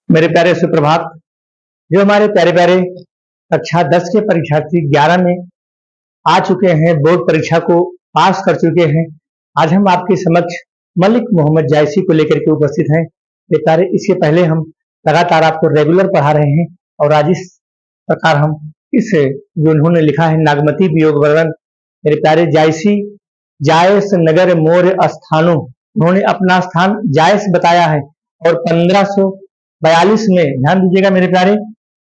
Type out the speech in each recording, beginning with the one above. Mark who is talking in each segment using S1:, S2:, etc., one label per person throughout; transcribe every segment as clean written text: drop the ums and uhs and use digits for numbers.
S1: मेरे प्यारे सुप्रभात। जो हमारे प्यारे प्यारे कक्षा 10 के परीक्षार्थी 11 में आ चुके हैं, बोर्ड परीक्षा को पास कर चुके हैं, आज हम आपके समक्ष मलिक मोहम्मद जायसी को लेकर के उपस्थित हैं। मेरे प्यारे, इसके पहले हम लगातार आपको रेगुलर पढ़ा रहे हैं और आज इस प्रकार हम इस जो उन्होंने लिखा है नागमती वियोग वर्णन, मेरे प्यारे जायसी जायस नगर मोर स्थानो, उन्होंने अपना स्थान जायस बताया है और 1542 में, ध्यान दीजिएगा मेरे प्यारे,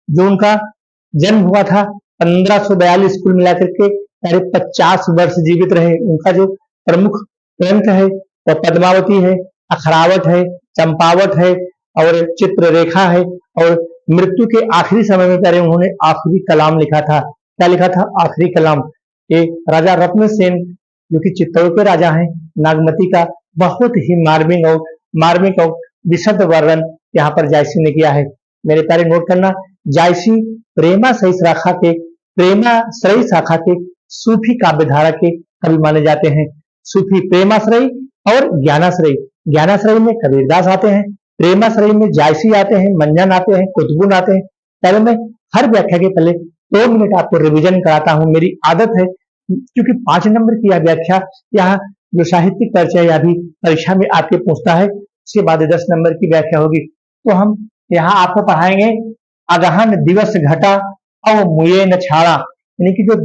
S1: जो उनका जन्म हुआ था 1542, कुल मिलाकर के प्यारे 50 वर्ष जीवित रहे। उनका जो प्रमुख ग्रंथ है वह पद्मावती है, अखरावट है, चंपावट है और चित्ररेखा है। और मृत्यु के आखिरी समय में प्यारे उन्होंने आखिरी कलाम लिखा था। क्या लिखा था? आखिरी कलाम। ये राजा रत्नसेन जो कि चित्तौड़ के राजा हैं, नागमती का बहुत ही मार्मिक और विशद वर्णन यहाँ पर जायसी ने किया है। मेरे प्यारे नोट करना, जायसी प्रेमाश्रयी शाखा के सूफी काव्यधारा के कवि माने जाते हैं। सूफी प्रेमाश्रयी और ज्ञानाश्रयी। ज्ञानाश्रयी में कबीरदास आते हैं, प्रेमाश्रयी में जायसी आते हैं, मंजन आते हैं, कुतुबुन आते हैं। पहले मैं हर व्याख्या के पहले 2 मिनट आपको रिवीजन कराता हूँ। मेरी आदत है, क्योंकि 5 नंबर की यह व्याख्या यहाँ जो साहित्यिक परिचय या भी परीक्षा में आपके पूछता है, उसके बाद 10 नंबर की व्याख्या होगी। तो हम यहाँ आपको पढ़ाएंगे अगहन दिवस घटा और मुये न छाड़ा, यानी कि जो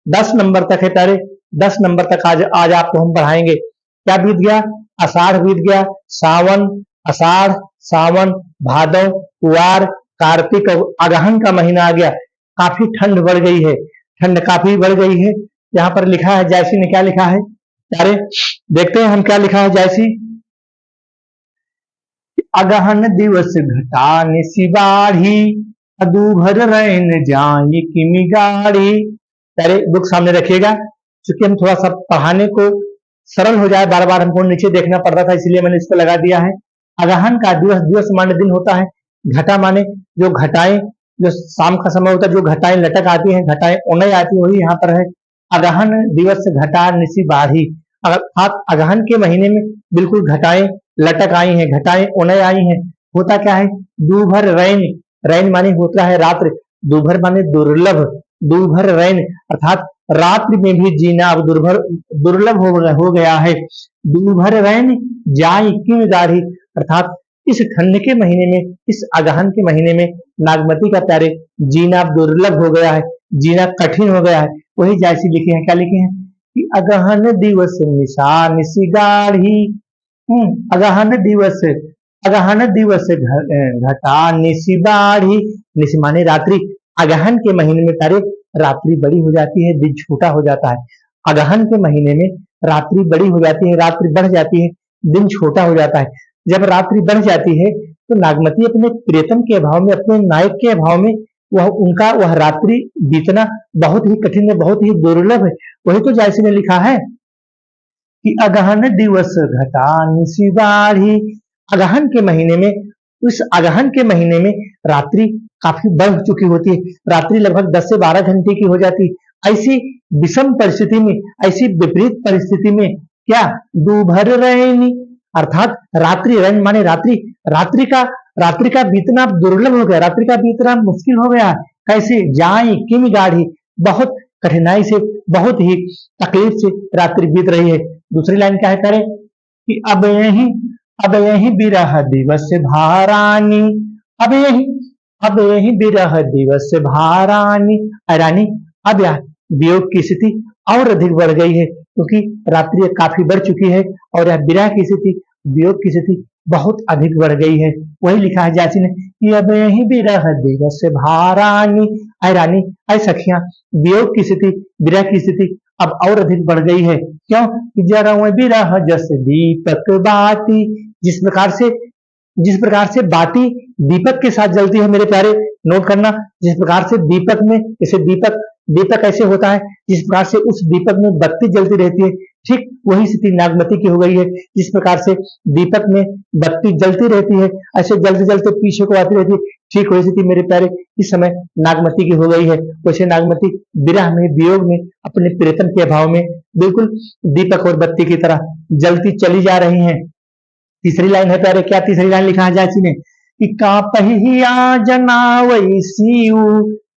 S1: 10 नंबर तक है प्यारे, 10 नंबर तक आज आपको हम पढ़ाएंगे। क्या बीत गया? आषाढ़ बीत गया, आषाढ़ सावन भादव कुआर कार्तिक और अगहन का महीना आ गया। काफी ठंड बढ़ गई है, ठंड काफी बढ़ गई है। यहाँ पर लिखा है, जायसी ने क्या लिखा है प्यारे, देखते हैं हम क्या लिखा है जायसी। अगहन दिवस घटा निशिबाढ़ी अदूभर रैन जाई किमी गाढ़ी। पहले बुक सामने रखिएगा, क्योंकि हम थोड़ा सा पढ़ाने को सरल हो जाए, बार बार हमको नीचे देखना पड़ता था, इसलिए मैंने इसको लगा दिया है। अगहन का दिवस, दिवस माने दिन होता है, घटा माने जो घटाएं, जो शाम का समय होता है, जो घटाएं लटक आती हैं, घटाएं ओनय आती है, वही यहाँ पर है। अगहन दिवस घटा निशी बाढ़ी, अर्थात अगहन के महीने में बिल्कुल घटाएं लटक आई हैं, घटाएं ओनय आई हैं। होता क्या है? दूभर रैन, रैन माने होता है रात्रि, दूभर माने दुर्लभ, दूभर रैन अर्थात रात्रि में भी जीना अब दुर्लभ हो गया है। दूभर रैन जाई किम गाढ़ी, अर्थात इस ठंड के महीने में, इस अगहन के महीने में नागमती का प्यारे जीना दुर्लभ हो गया है, जीना कठिन हो गया है। वही जायसी लिखे हैं, क्या लिखे हैं कि अगहन दिवस निशा निशी गाढ़ी, अगहन दिवस घटा निशी बाढ़ी, निशी माने रात्रि। अगहन के महीने में तारे रात्रि बड़ी हो जाती है, दिन छोटा हो जाता है। अगहन के महीने में रात्रि बड़ी हो जाती है, रात्रि बढ़ जाती है, दिन छोटा हो जाता है। जब रात्रि बढ़ जाती है तो नागमती अपने प्रियतम के अभाव में, अपने नायक के अभाव में, वह रात्रि बीतना बहुत ही कठिन है, बहुत ही दुर्लभ है। वही तो जायसी ने लिखा है कि अगहन दिवस घटा निशी बाढ़ी। अगहन के महीने में, उस अगहन के महीने में रात्रि काफी बढ़ चुकी होती है, रात्रि लगभग 10 से 12 घंटे की हो जाती है। ऐसी विषम परिस्थिति में, ऐसी विपरीत परिस्थिति में क्या दूभर रैनी, अर्थात रात्रि, रैन माने रात्रि, रात्रि का बीतना दुर्लभ हो गया, रात्रि का बीतना मुश्किल हो गया। कैसे? जाई किम गाढ़ी, बहुत कठिनाई से, बहुत ही तकलीफ से रात्रि बीत रही है। दूसरी लाइन क्या है करे कि अब यही बिरह दिवस भारानी, अब यही बिरह दिवस भारानी, रानी अब यह वियोग की स्थिति और अधिक बढ़ गई है, क्योंकि रात्रि काफी बढ़ चुकी है और यह विरह की स्थिति, वियोग की स्थिति बहुत अधिक बढ़ गई है। वही लिखा है जायसी ने कि अब यही बिरह दिवस भारानी, रानी ऐ सखियां, वियोग की स्थिति, विरह की स्थिति अब और अधिक बढ़ गई है। क्यों? कि जरा बिरह जस दीपक बाती, जिस प्रकार से बाती दीपक के साथ जलती है, मेरे प्यारे नोट करना, जिस प्रकार से दीपक में, जैसे दीपक ऐसे होता है, जिस प्रकार से उस दीपक में बत्ती जलती रहती है, ठीक वही स्थिति नागमती की हो गई है। जिस प्रकार से दीपक में बत्ती जलती रहती है, ऐसे जलते जलते पीछे को आती रहती है, ठीक वही स्थिति मेरे प्यारे इस समय नागमती की हो गई है। वैसे नागमती विरह में, वियोग में, अपने प्रियतम के अभाव में बिल्कुल दीपक और बत्ती की तरह जलती चली जा रही हैं। तीसरी लाइन है प्यारे, क्या तीसरी लाइन लिखा है जायसी ने कि कापहि हिया जनावई सीऊ।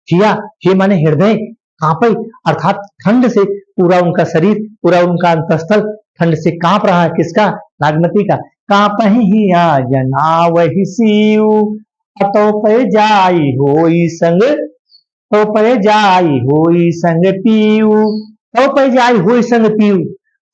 S1: हिया, हे माने हृदय, कांपई अर्थात ठंड से पूरा उनका शरीर, पूरा उनका अंतस्थल ठंड से कांप रहा है। किसका? नागमती का। कापहि हिया जनावहि सीऊ, अतो पे जाई होई संग, तो पे जाई होई संग पीऊ। तो पे जाई होई संग पीऊ,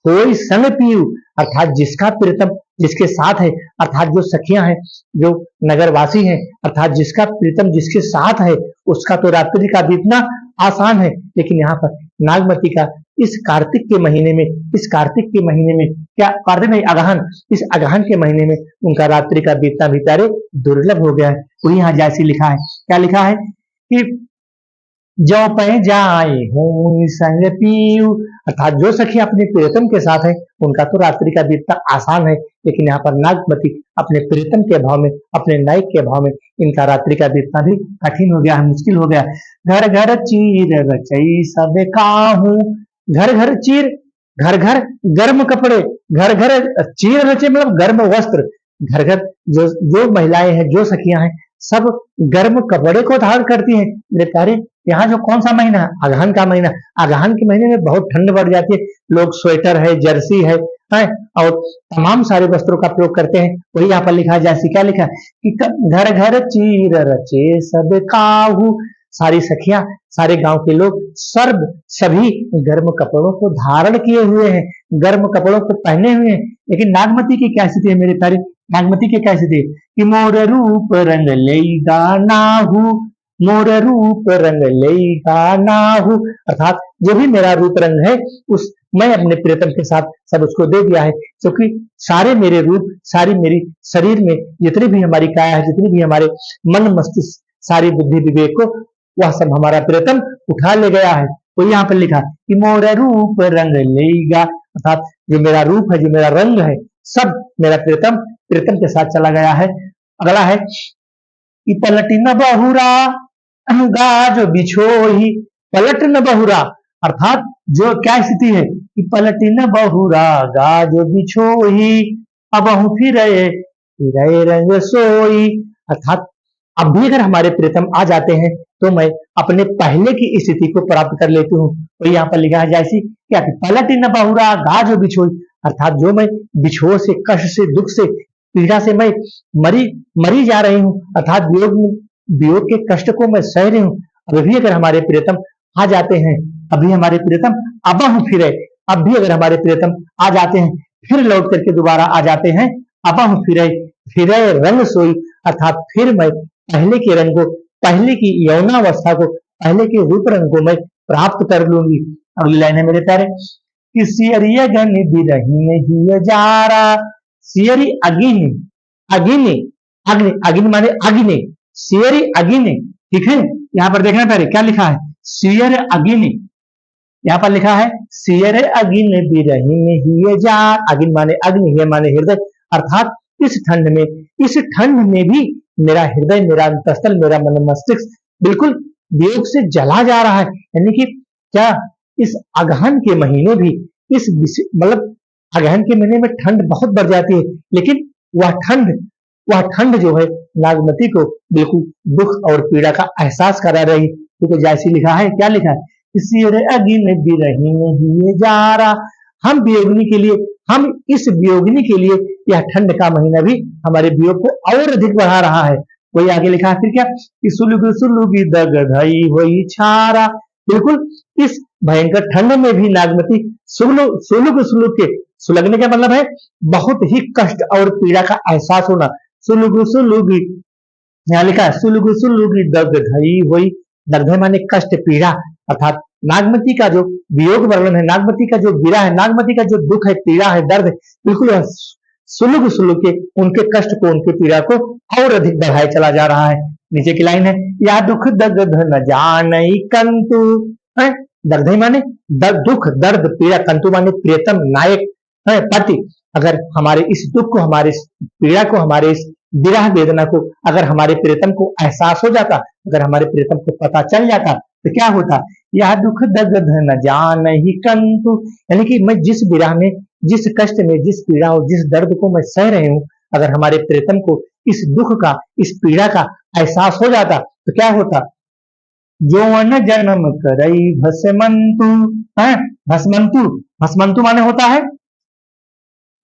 S1: होई संग पीऊ अर्थात जिसका प्रीतम जिसके साथ है, अर्थात जो सखियां हैं, जो नगरवासी हैं, अर्थात जिसका प्रीतम जिसके साथ है, उसका तो रात्रि का बीतना आसान है। लेकिन यहाँ पर नागमती का इस कार्तिक के महीने में, इस कार्तिक के महीने में क्या, कार्तिक नहीं, अगहन, इस अगहन के महीने में उनका रात्रि का बीतना भी प्यारे दुर्लभ हो गया है। वही यहाँ जैसी लिखा है, क्या लिखा है कि जो पे जाए होई संग पीऊ अर्थात जो सखी अपने प्रियतम के साथ है, उनका तो रात्रि का बीतना आसान है। लेकिन यहाँ पर नागमती अपने प्रियतम के भाव में, अपने नायक के भाव में इनका रात्रि का बीतना भी कठिन हो गया है, मुश्किल हो गया। घर घर चीर रचई सब काहू, घर घर चीर, घर घर गर्म कपड़े, घर घर चीर रचे मतलब गर्म वस्त्र, घर घर जो महिलाएं हैं, जो सखियां हैं, सब गर्म कपड़े को धारण करती हैं। मेरे प्यारे, यहाँ जो कौन सा महीना है? अगहन का महीना। अगहन के महीने में बहुत ठंड बढ़ जाती है, लोग स्वेटर है, जर्सी है और तमाम सारे वस्त्रों का प्रयोग करते हैं। वही यहाँ पर लिखा है, जैसे क्या लिखा है कि घर घर चीर रचे सब काहू, सारी सखियां, सारे गांव के लोग सर्व सभी गर्म कपड़ों को धारण किए हुए हैं, गर्म कपड़ों को पहने हुए हैं। लेकिन नागमती की क्या स्थिति है मेरे प्यारे? नागमती की क्या स्थिति है कि मोर रूप रंग लेगा नाहू, मोर रूप रंग लेगा नाहू अर्थात जो भी मेरा रूप रंग है, उस मैं अपने प्रियतम के साथ सब उसको दे दिया है। क्योंकि सारे मेरे रूप, सारी मेरी शरीर में जितनी भी हमारी काया है, जितनी भी हमारे मन मस्तिष्क, सारी बुद्धि विवेक को वह सब हमारा प्रियतम उठा ले गया है। तो यहाँ पर लिखा कि मोर रूप रंग लेगा अर्थात जो मेरा रूप है, जो मेरा रंग है, सब मेरा प्रियतम प्रियतम के साथ चला गया है। अगला है कि पलटी न बहुरा गाज बिछोही, पलट न बहुरा अर्थात जो क्या स्थिति है कि पलटी न बहुरा गाज बिछोही, अब फिर रंग सोई अर्थात अब भी अगर हमारे प्रीतम आ जाते हैं तो मैं अपने पहले की स्थिति को प्राप्त कर लेती हूँ। तो यहाँ पर लिखा है जैसी क्या कि पलटी न बहुरा गाज बिछोई अर्थात जो मैं बिछोह से, कष्ट से, दुख से, पीड़ा से मैं मरी जा रही हूँ, अर्थात वियोग के कष्ट को मैं सह रही हूँ। अभी अगर हमारे प्रियतम आ जाते हैं, अभी हमारे प्रियतम अब हम फिरे, अब भी अगर हमारे प्रियतम आ जाते हैं, फिर लौट करके दोबारा आ जाते हैं, अब हम फिरे रंग सोई अर्थात फिर मैं पहले के रंग को, पहले की यौनावस्था को, पहले के रूप रंग को मैं प्राप्त कर लूंगी। अगली लाइन है मेरे प्यारे कि सियरिया गन बिरही नहीं जारा, सियरी अगिनी, अगिनी अग्नि, अग्नि माने अग्नि, सियरी अगिनी, ठीक है। यहाँ पर देखना प्यारे क्या लिखा है, सियर अगिनी, यहाँ पर लिखा है सियर अगिन बिरही नहीं जार, अगिन माने अग्नि, ये माने हृदय अर्थात इस ठंड में भी मेरा हृदय, मेरा अंतस्थल, मेरा मन मस्तिष्क बिल्कुल वियोग से जला जा रहा है। यानी कि क्या इस अगहन के महीने भी, इस मतलब अगहन के महीने में ठंड बहुत बढ़ जाती है, लेकिन वह ठंड जो है नागमती को बिल्कुल दुख और पीड़ा का एहसास करा रही। क्योंकि जैसी लिखा है, क्या लिखा है, सिर अगिन बिरही नहीं जारा, हम वियोगिनी के लिए, हम इस वियोगिनी के लिए यह ठंड का महीना भी हमारे वियोग को और अधिक बढ़ा रहा है। वही आगे लिखा है फिर क्या कि सुलुग सुलुगी दग धई हुई छारा, बिल्कुल इस भयंकर ठंड में भी नागमती सुलुग सुलुग के, सुलगने का मतलब है बहुत ही कष्ट और पीड़ा का एहसास होना। सुलुग सुलुगी, यहाँ लिखा है सुलुग सुलुगी दग धई हुई, दग्ध माने कष्ट, पीड़ा अर्थात नागमती का जो वियोग वर्णन है, नागमती का जो विरह है, नागमती का जो दुख है, पीड़ा है, दर्द, बिल्कुल सुलुग सुलुग के उनके कष्ट को, उनके पीड़ा को और अधिक बढ़ाए चला जा रहा है। नीचे की लाइन है या दुख दग्ध न जानई कंतु, दग्ध माने दुख, दर्द, पीड़ा, कंतु माने प्रियतम, नायक है, पति। अगर हमारे इस दुख को, हमारे इस पीड़ा को, हमारे इस विरह वेदना को अगर हमारे प्रियतम को एहसास हो जाता, अगर हमारे प्रियतम को पता चल जाता तो क्या होता, यह दुख दग्ध न जानहि कंतु, यानी कि मैं जिस विरह में, जिस कष्ट में, जिस पीड़ा और जिस दर्द को मैं सह रही हूँ, अगर हमारे प्रीतम को इस दुख का, इस पीड़ा का एहसास हो जाता तो क्या होता? यौवन जन्म करई भस्मंतु है। भस्मंतु, भस्मंतु माने होता है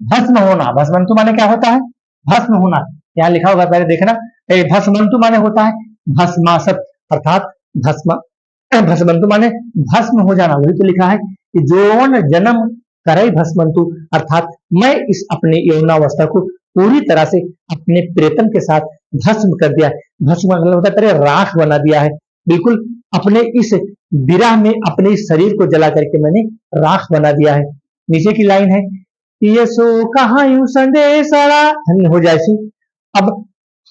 S1: भस्म होना। भस्मंतु माने क्या होता है? भस्म होना। यहाँ लिखा होगा, पहले देखना। भस्मंतु माने होता है भस्मासत, अर्थात भस्म। भस्मंतु माने भस्म हो जाना, वही तो लिखा है कि यौवन जन्म करई भस्मंतु, अर्थात मैं इस अपने यौवनावस्था को पूरी तरह से अपने प्रीतम के साथ भस्म कर दिया। भस्म मतलब होता है तरह राख बना दिया है, बिल्कुल अपने इस विरह में अपने इस शरीर को जला करके मैंने राख बना दिया है। नीचे की लाइन है, ये सो कहा यूं संदेशड़ा, धन्य हो जाए सी। अब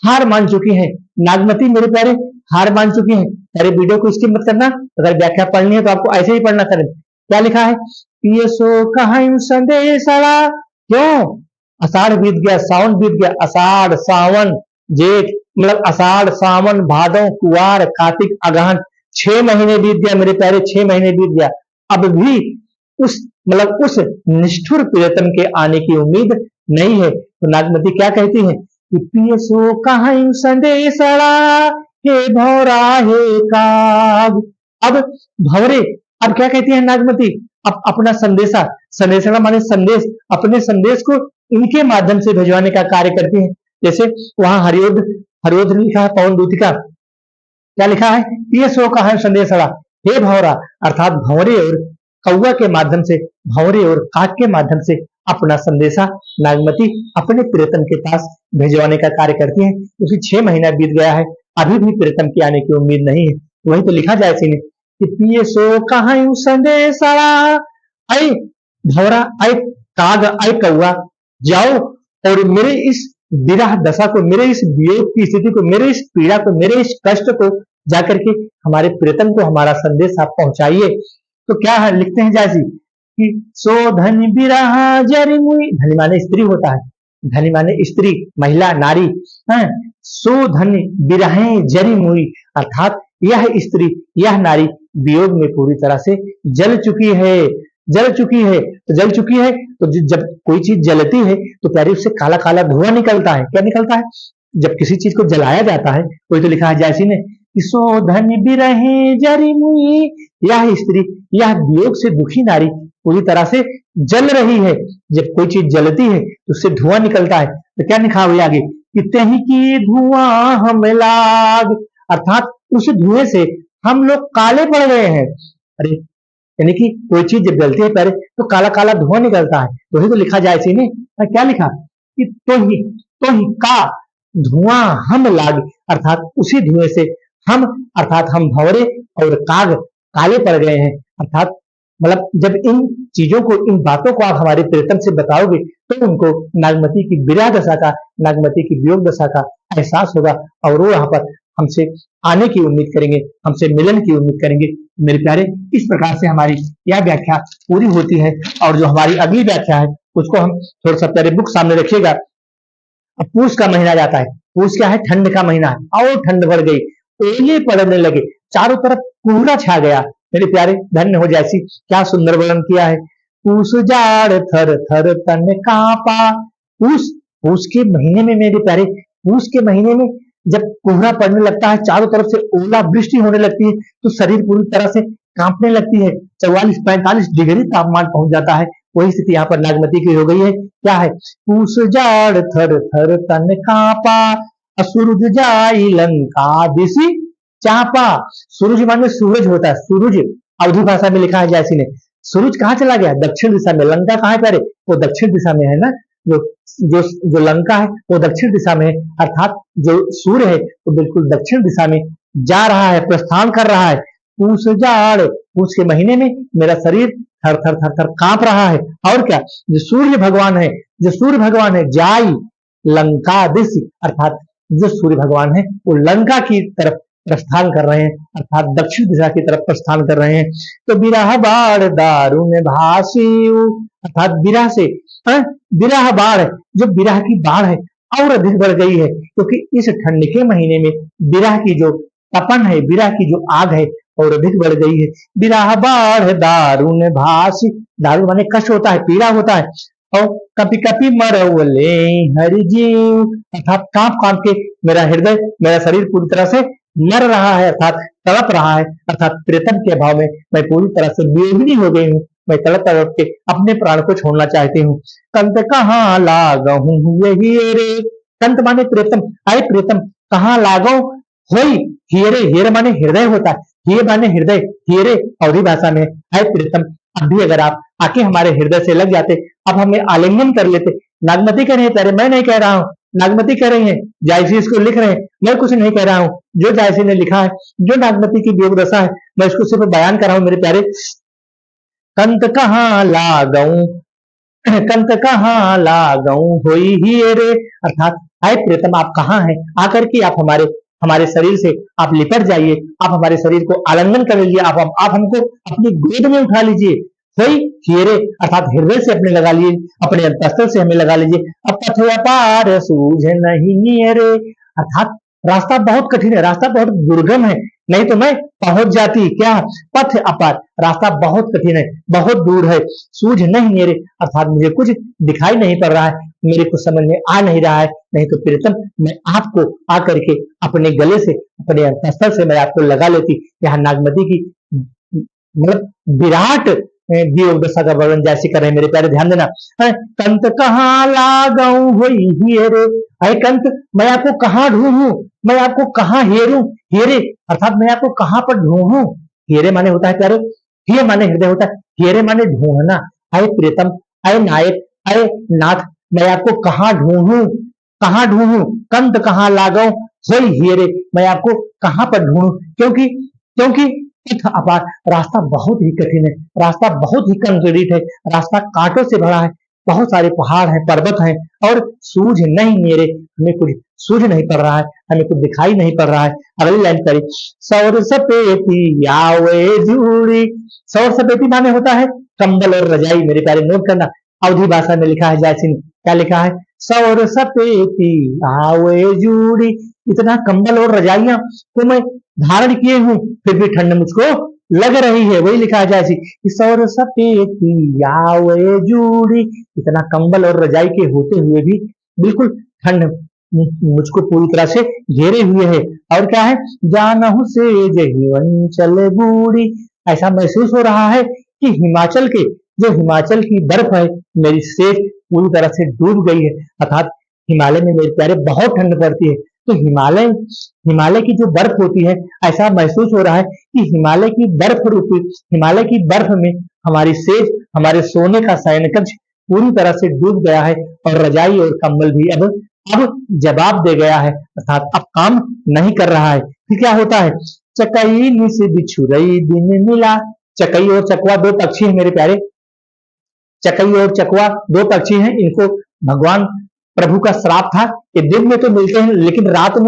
S1: हार मान चुकी है नागमती, मेरे प्यारे हार मान चुकी है। अरे वीडियो को स्किप मत करना, अगर व्याख्या पढ़नी है तो आपको ऐसे ही पढ़ना करें। क्या लिखा है? ये सो कहा यूं संदेशड़ा, क्यों? आषाढ़ बीत गया, सावन बीत गया। आषाढ़, सावन, जेठ, मतलब आषाढ़, सावन, भादो, कुआर, कार्तिक, अगहन, 6 महीने बीत गया मेरे प्यारे, 6 महीने बीत गया। अब भी उस मतलब उस निष्ठुर प्रियतम के आने की उम्मीद नहीं है। तो नागमती क्या कहती है कि पिय सो कहा यूं संदेशड़ा, हे भौरा हे काग। अब भौरे, अब क्या कहती है नागमती? अब अपना संदेशा, संदेशा माने संदेश, अपने संदेश को इनके माध्यम से भिजवाने का कार्य करती है। जैसे वहां हरियोध, हरियोध लिखा है पवन दूतिका, क्या लिखा है? ये सो कहा संदेशड़ा, हे भौरा, अर्थात भौरे और कौआ के माध्यम से, भौरे और काक के माध्यम से अपना संदेशा नागमती अपने प्रियतम के पास भिजवाने का कार्य करती है। उसी 6 महीना बीत गया है, अभी भी प्रियतम की आने की उम्मीद नहीं है। वही तो लिखा जाए इसी ने कि पिए सो कहा यूं संदेशड़ा, ऐ भौरा, ऐ काग, ऐ कौआ, जाओ और मेरे इस विरह दशा को, मेरे इस वियोग की स्थिति को, मेरे इस पीड़ा को, मेरे इस कष्ट को जाकर के हमारे प्रियतम को हमारा संदेश आप पहुंचाइए। तो क्या है लिखते हैं जैसी कि सो धनी बिरहा जरी मुई, धनी माने स्त्री होता है, धनी माने स्त्री, महिला, नारी है। सो धनी बिरहे जरी मुई, अर्थात यह स्त्री, यह नारी वियोग में पूरी तरह से जल चुकी है। जल चुकी है तो जल चुकी है तो जब कोई चीज जलती है तो प्यारी उससे काला काला धुआं निकलता है। क्या निकलता है? जब किसी चीज को जलाया जाता है, कोई तो लिखा है जैसी ने, सो धन बिरहे जरी मुई, यह स्त्री, यह वियोग से दुखी नारी पूरी तरह से जल रही है। जब कोई चीज जलती है तो उससे धुआं निकलता है। तो क्या लिखा हुआ आगे कि तेही की धुआं हम लाग, अर्थात उस धुएं से हम लोग काले पड़ गए हैं। अरे यानी कि कोई चीज जब जलती है पहले तो काला काला धुआं निकलता है। वही तो लिखा जाए इसी ने, क्या लिखा कि तो ही का धुआं हम लाग, अर्थात उसी धुएं से हम, अर्थात हम भंवरे और काग काले पड़ गए हैं। अर्थात मतलब जब इन चीजों को, इन बातों को आप हमारे प्रियतम से बताओगे तो उनको नागमती की विरह दशा का, नागमती की वियोग दशा का एहसास होगा और वो यहाँ पर हमसे आने की उम्मीद करेंगे, हमसे मिलन की उम्मीद करेंगे। मेरे प्यारे, इस प्रकार से हमारी यह व्याख्या पूरी होती है। और जो हमारी अगली व्याख्या है उसको हम थोड़ा सा प्यारे बुक सामने रखिएगा। अब पूष का महीना जाता है। पूष क्या है? ठंड का महीना है और ठंड बढ़ गई, ओले पड़ने लगे, चारों तरफ कोहरा छा गया। मेरे प्यारे, धन्य हो जैसी, क्या सुंदर वर्णन किया है। पूष जाड़ थर थर तन कांपा। पूष, पूष के महीने में मेरे प्यारे, पूष के महीने में जब कोहरा पड़ने लगता है, चारों तरफ से ओला वृष्टि होने लगती है तो शरीर पूरी तरह से कांपने लगती है। 44-45 डिग्री तापमान पहुंच जाता है। वही स्थिति यहाँ पर नागमती की हो गई है। क्या है? पूष जाड़ थर थर तन कांपा, सूरज जाई लंका दिसी चापा। सूरज माने सूरज होता है, सूरज अवधी भाषा में लिखा है जैसी ने। सूरज कहाँ चला गया? दक्षिण दिशा में। लंका कहाँ है प्यारे? वो दक्षिण दिशा में है ना। जो जो जो लंका है वो दक्षिण दिशा में है, अर्थात जो सूर्य है वो बिल्कुल दक्षिण दिशा में जा रहा है, प्रस्थान कर रहा है। पूष जाड़, पूष के महीने में मेरा शरीर थर थर थर थर कांप रहा है। और क्या? जो सूर्य भगवान है, जो सूर्य भगवान है, जाई लंका दिश, अर्थात जो सूर्य भगवान है वो लंका की तरफ प्रस्थान कर रहे हैं, अर्थात दक्षिण दिशा की तरफ प्रस्थान कर रहे हैं। तो बिरह बाढ़ दारुण भासी, अर्थात बिरह से, बिरह बाढ़, जो बिरह की बाढ़ है और अधिक बढ़ गई है, क्योंकि इस ठंड के महीने में बिरह की जो तपन है, बिरह की जो आग है और अधिक बढ़ गई है। बिरह बाढ़ दारुण भासी, दारुण माने कष्ट होता है, पीड़ा होता है। और कपि कपि मरवले हरि जीव, अर्थात कांप कांप के मेरा हृदय, मेरा शरीर पूरी तरह से मर रहा है, अर्थात तड़प रहा है, अर्थात प्रीतम के अभाव में मैं पूरी तरह से बेहोश हो गई हूँ। मैं तड़प तड़प के अपने प्राण को छोड़ना चाहती हूँ। कंत कहाँ लागहूँ यही रे, कंत माने प्रीतम, आए प्रीतम कहाँ लागो होई हियरे, हियर माने हृदय होता है, हिय माने हृदय, हियरे अवधी भाषा में है प्रीतम। अब भी अगर आप आके हमारे हृदय से लग जाते, अब हमें आलिंगन कर लेते। नागमती कह रही है, तेरे मैं नहीं कह रहा हूँ, नागमती कह रही है, जायसी इसको लिख रहे हैं, मैं कुछ नहीं कह रहा हूँ। जो जायसी ने लिखा है, जो नागमती की वियोग दशा है, मैं इसको सिर्फ बयान कर रहा हूँ मेरे प्यारे। कंत कहाँ लागऊं, कंत कहाँ लागऊं होई हियरे, अर्थात हाय प्रीतम आप कहाँ हैं, आकर के आप हमारे हमारे शरीर से आप लिपट जाइए, आप हमारे शरीर को आलिंगन कर लीजिए, आप हमको अपनी गोद में उठा लीजिए। वही हियरे अर्थात हृदय से अपने लगा लीजिए, अपने अंतस्थल से हमें लगा लीजिए। अब पथ अपार सूझ नहीं नियरे, अर्थात रास्ता बहुत कठिन है, रास्ता बहुत दुर्गम है, नहीं तो मैं पहुंच जाती। क्या पथ अपार, रास्ता बहुत कठिन है, बहुत दूर है, सूझ नहीं मेरे, अर्थात मुझे कुछ दिखाई नहीं पड़ रहा है, मेरे को समझ में आ नहीं रहा है। नहीं तो प्रीतम मैं आपको आकर के अपने गले से, अपने अंतस्थल से मैं आपको लगा लेती। यहाँ नागमती की मतलब विराट वियोग दशा का वर्णन जैसे कर रहे हैं मेरे प्यारे, ध्यान देना। कंत कहाँ लागऊं होई हियरे, अरे कंत मैं आपको कहाँ ढूंढूं, मैं आपको कहाँ हेरूं, हेरे अर्थात मैं आपको कहाँ पर ढूंढूं। हेरे माने होता है प्यारे, हिय माने हृदय होता है, हेरे माने ढूंढना। अरे प्रीतम, अरे नायक, अरे नाथ, मैं आपको कहाँ ढूंढूं, कहाँ ढूंढूं, कंत कहाँ लागो होई हियरे, मैं आपको कहाँ पर ढूंढूं। क्योंकि क्योंकि पथ अपार, रास्ता बहुत ही कठिन है, रास्ता बहुत ही कंक्रीट है, रास्ता कांटों से भरा है, बहुत सारे पहाड़ हैं, पर्वत हैं, और सूझ नहीं मेरे, हमें कुछ सूझ नहीं पड़ रहा है, हमें कुछ दिखाई नहीं पड़ रहा है। अगली लाइन करी, सौर सपेटी यावे जूड़ी, सौर सपेटी माने होता है कंबल और रजाई। मेरे प्यारे नोट करना, अवधी भाषा में लिखा है जैसी ने, क्या लिखा है, सौर सपेटी आवे जूड़ी, इतना कंबल और रजाइयां तो मैं धारण किए हूं, फिर भी ठंड मुझको लग रही है। वही लिखा है जैसी, सौर सपेटी यावे जूड़ी, इतना कंबल और रजाई के होते हुए भी बिल्कुल ठंड मुझको पूरी तरह से घेरे हुए है। और क्या है, जानहु से जहीवन चले बूढ़ी, ऐसा महसूस हो रहा है कि हिमाचल के, जो हिमाचल की बर्फ है, मेरी सेज पूरी तरह से डूब गई है। अर्थात हिमालय में मेरे प्यारे बहुत ठंड पड़ती है, तो हिमालय हिमालय की जो बर्फ होती है, ऐसा महसूस हो रहा है कि हिमालय की बर्फ रूपी, हिमालय की बर्फ में हमारी सेज, हमारे सोने का शयन कक्ष पूरी तरह से डूब गया है, और रजाई और कंबल भी अब जवाब दे गया है, अर्थात अब काम नहीं कर रहा है। फिर क्या होता है, चकई निस बिछुरई दिन मिला, चकई और चकवा दो पक्षी है मेरे प्यारे, चकई और चकवा दो पक्षी हैं, इनको भगवान प्रभु का श्राप था कि दिन में तो मिलते हैं, लेकिन रात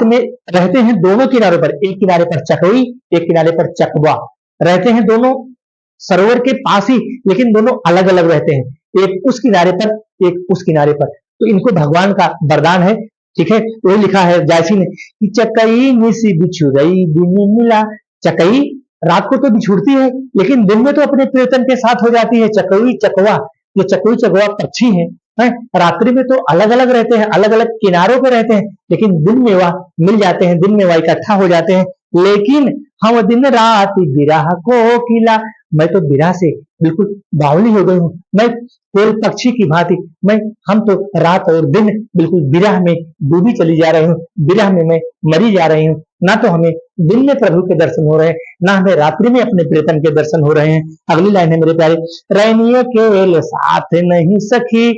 S1: में रहते हैं दोनों किनारों पर, एक किनारे पर चकई, एक किनारे पर चकवा रहते हैं, दोनों सरोवर के पास ही, लेकिन दोनों अलग अलग रहते हैं, एक उस किनारे पर, एक उस किनारे पर। तो इनको भगवान का वरदान है, ठीक है। वही लिखा है जैसी ने कि चकई निसी बिछुरई दिन मिला, चकई रात को तो बिछुड़ती है, लेकिन दिन में तो अपने प्रियतम के साथ हो जाती है। चकई चकवा, ये चकई चकवा पक्षी है, रात्रि में तो अलग अलग रहते हैं, अलग अलग किनारों पे रहते हैं, लेकिन दिन में वह मिल जाते हैं, दिन में वह इकट्ठा हो जाते हैं। लेकिन हम दिन रात बिरह को किला, मैं तो बिरह से बिल्कुल बावली हो गई हूँ, मैं कोयल पक्षी की भांति, हम तो रात और दिन बिल्कुल बिरह में डूबी चली जा रही हूँ, बिरह में मैं मरी जा रही हूँ। ना तो हमें दिन में प्रभु के दर्शन हो रहे हैं, ना हमें रात्रि में अपने प्रीतम के दर्शन हो रहे हैं। अगली लाइन है मेरे प्यारे, रैनिय केल साथ नहीं सखी,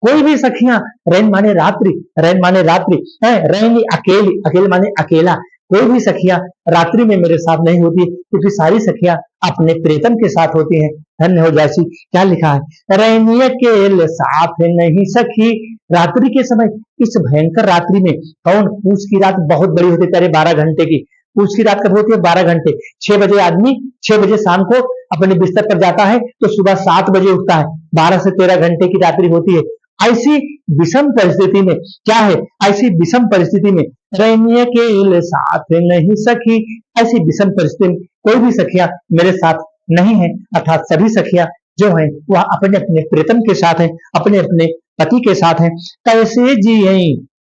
S1: कोई भी सखियां, रैन माने रात्रि, रैन माने रात्रि, रैनी अकेली, अकेले माने अकेला, कोई भी सखियां रात्रि में मेरे साथ नहीं होती, क्योंकि सारी सखियां अपने प्रीतम के साथ होती हैं। धन्य हो जैसी, क्या लिखा है, रैनी अकेले साथ नहीं सखी, रात्रि के समय, इस भयंकर रात्रि में, कौन, पूछ की रात बहुत बड़ी होती है, 12 घंटे की, पूछ की रात कब होती है, 12 घंटे, 6 बजे आदमी 6 बजे शाम को अपने बिस्तर पर जाता है, तो सुबह 7 बजे उठता है, 12 से 13 घंटे की रात्रि होती है। ऐसी विषम परिस्थिति में क्या है, ऐसी विषम परिस्थिति में रैनिय के साथ नहीं सखी, ऐसी विषम परिस्थिति में कोई भी सखियां मेरे साथ नहीं है, अर्थात सभी सखियां जो है वह अपने अपने प्रीतम के साथ है, अपने अपने पति के साथ है। कैसे जिये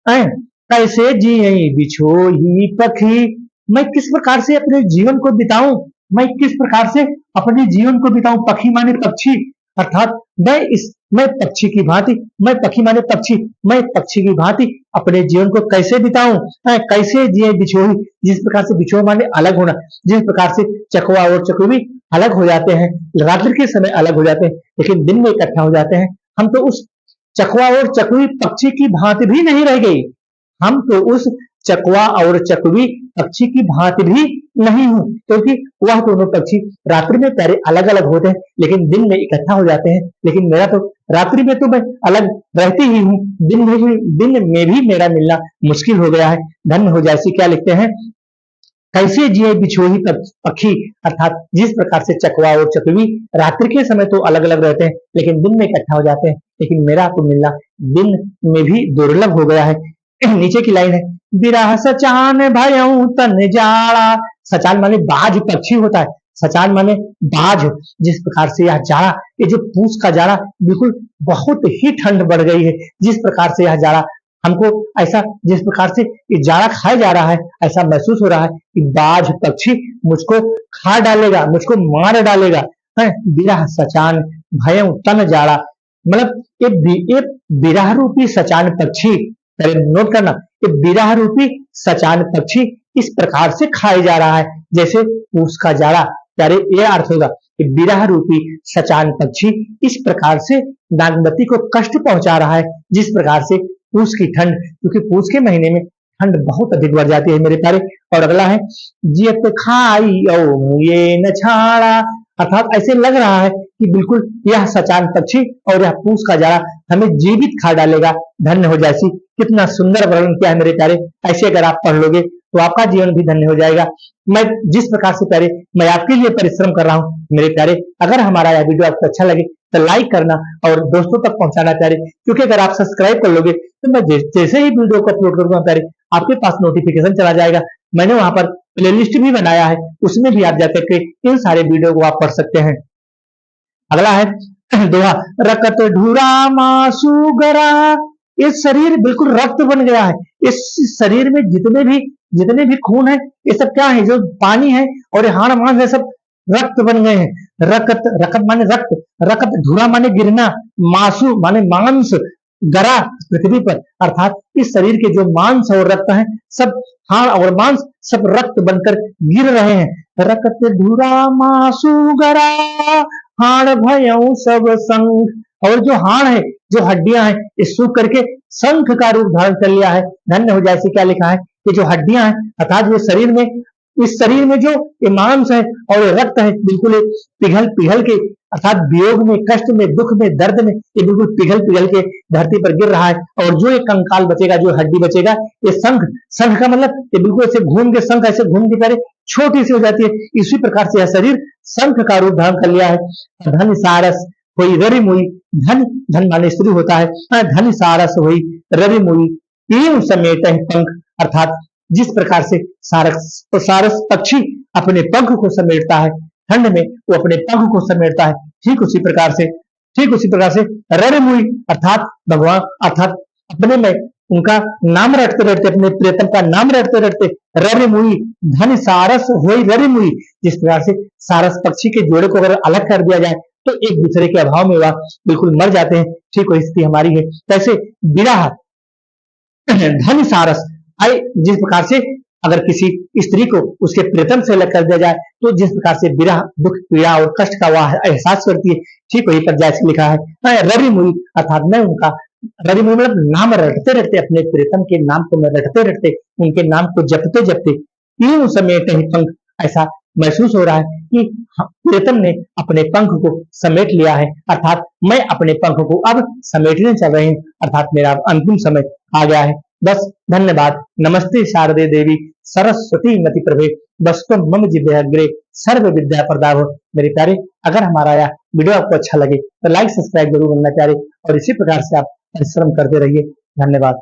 S1: ऐं, कैसे जिये बिछोही पखी, मैं किस प्रकार से अपने जीवन को बिताऊं, मैं किस प्रकार से अपने जीवन को बिताऊं। पखी माने पक्षी, अर्थात मैं पक्षी की भांति, मैं पक्षी माने पक्षी, मैं पक्षी की भांति अपने जीवन को कैसे बिताऊं, कैसे जिए बिछोही, जिस प्रकार से बिछोह माने अलग होना, जिस प्रकार से चकवा और चकोरी अलग हो जाते हैं, रात्रि के समय अलग हो जाते हैं, लेकिन दिन में इकट्ठा हो जाते हैं। हम तो उस चकवा और चकोरी पक्षी की भांति भी नहीं रह गई, हम तो उस चकवा और चकवी पक्षी की भांति भी नहीं हूं, क्योंकि वह दोनों पक्षी रात्रि में प्यारे अलग अलग होते हैं, लेकिन दिन में इकट्ठा हो जाते हैं। लेकिन मेरा तो रात्रि में तो मैं अलग रहती ही हूँ, दिन में भी मेरा मिलना मुश्किल हो गया है। धन्य हो जाए। क्या लिखते हैं, कैसे जिए बिछोही पक्षी, अर्थात जिस प्रकार से चकवा और चकवी रात्रि के समय तो अलग अलग रहते हैं, लेकिन दिन में इकट्ठा हो जाते हैं, लेकिन मेरा तो मिलना दिन में भी दुर्लभ हो गया है। नीचे की लाइन है, बिरह सचान भयऊ तन जाड़ा, सचान माने बाज पक्षी होता है, सचान माने बाज। जिस प्रकार से यह जाड़ा, ये जो पूस का जाड़ा, बिल्कुल बहुत ही ठंड बढ़ गई है, जिस प्रकार से यह जाड़ा हमको ऐसा, जिस प्रकार से ये जाड़ा खाया जा रहा है, ऐसा महसूस हो रहा है कि बाज पक्षी मुझको खा डालेगा, मुझको मार डालेगा है। बिरह सचान भयऊ तन जाड़ा, मतलब ये बिरह रूपी सचान पक्षी, पहले नोट करना, ये बिरह रूपी सचान पक्षी इस प्रकार से खाए जा रहा है जैसे पूस का जाड़ा। प्यारे ये अर्थ होगा कि बिरह रूपी सचान पक्षी इस प्रकार से नागमती को कष्ट पहुंचा रहा है, जिस प्रकार से पूस की ठंड, क्योंकि पूस के महीने में ठंड बहुत अधिक बढ़ जाती है मेरे प्यारे। और अगला है, जियत खाई ओ ये न छाड़ा, अर्थात ऐसे लग रहा है कि बिल्कुल यह सचान पक्षी और यह पूस का जाड़ा हमें जीवित खा डालेगा। धन्य हो जाए। कितना सुंदर वर्णन किया है मेरे प्यारे, ऐसे अगर आप पढ़ लोगे तो आपका जीवन भी धन्य हो जाएगा। मैं जिस प्रकार से प्यारे मैं आपके लिए परिश्रम कर रहा हूँ मेरे प्यारे, अगर हमारा यह वीडियो आपको अच्छा लगे तो लाइक करना और दोस्तों तक पहुंचाना प्यारे, क्योंकि अगर आप सब्सक्राइब कर लोगे तो मैं जैसे ही वीडियो को अपलोड करूंगा प्यारे, आपके पास नोटिफिकेशन चला जाएगा। मैंने वहां पर प्लेलिस्ट भी बनाया है, उसमें भी आप जाकर के इन सारे वीडियो को आप पढ़ सकते हैं। अगला है दोहा, रकत ढूरा मासू गरा, इस शरीर बिल्कुल रक्त बन गया है, इस शरीर में जितने भी खून है ये सब क्या है, जो पानी है और हाड़ मांस है, सब रक्त बन गए हैं। रकत, रकत माने रक्त, रकत धुरा माने गिरना, मासु माने मांस, गरा पृथ्वी पर, अर्थात इस शरीर के जो मांस और रक्त है, सब हाड़ और मांस सब रक्त बनकर गिर रहे हैं। रकत धुरा मासु गरा, हाड़ भयऊ सब संग, और जो हाड़ है, जो हड्डियां हैं, ये सूख करके शंख का रूप धारण कर लिया है। धन्य हो जाए। क्या लिखा है, कि जो हड्डियां हैं, अर्थात ये शरीर में, इस शरीर में जो ये मांस है और ये रक्त है, बिल्कुल पिघल पिघल के, अर्थात वियोग में, कष्ट में, दुख में, दर्द में, ये बिल्कुल पिघल पिघल के धरती पर गिर रहा है। और जो एक कंकाल बचेगा, जो हड्डी बचेगा, ये शंख, शंख का मतलब ये बिल्कुल ऐसे घूम के, शंख ऐसे घूम के करे छोटी सी हो जाती है, इसी प्रकार से यह शरीर शंख का रूप धारण कर लिया है। धन सारस हुई रवि मुई, धन, धन माने स्त्री होता है, धन सारस हुई रवि मुई, तीन समेट पंख, अर्थात जिस प्रकार से सारस पक्षी अपने पंख को समेटता है, ठंड में वो अपने पंख को समेटता है, ठीक उसी प्रकार से रवि मुई, अर्थात भगवान, अर्थात अपने में उनका नाम रटते रटते, अपने प्रियतम का नाम रटते रटते, रवि मुई धन सारस हुई रवि मुई, जिस प्रकार से सारस पक्षी के जोड़े को अगर अलग कर दिया जाए तो एक दूसरे के अभाव में वह बिल्कुल मर जाते हैं, ठीक वही स्थिति हमारी है। कैसे विरह धन सारस, आई जिस प्रकार से अगर किसी स्त्री को उसके प्रियतम से अलग कर दिया जाए तो जिस प्रकार से विरह, दुख, पीड़ा और कष्ट का वह एहसास करती है, ठीक वही पर जैसे लिखा है रवि मुई, अर्थात मैं उनका, रवि मुई मतलब नाम रटते रटते, अपने प्रियतम के नाम को मैं रटते रटते, उनके नाम को जपते जपते, तीन समेट ही पंख, ऐसा महसूस हो रहा है कि प्रियतम ने अपने पंख को समेट लिया है, अर्थात मैं अपने पंख को अब समेटने चल रही हूँ, अर्थात मेरा अंतिम समय आ गया है। बस धन्यवाद। नमस्ते शारदे देवी सरस्वती मति प्रभे, वस्तुम मम जिह्वाग्रे सर्व विद्या प्रदाभव। मेरे प्यारे, अगर हमारा यह वीडियो आपको अच्छा लगे तो लाइक सब्सक्राइब जरूर करना प्यारे, और इसी प्रकार से आप परिश्रम करते रहिए। धन्यवाद।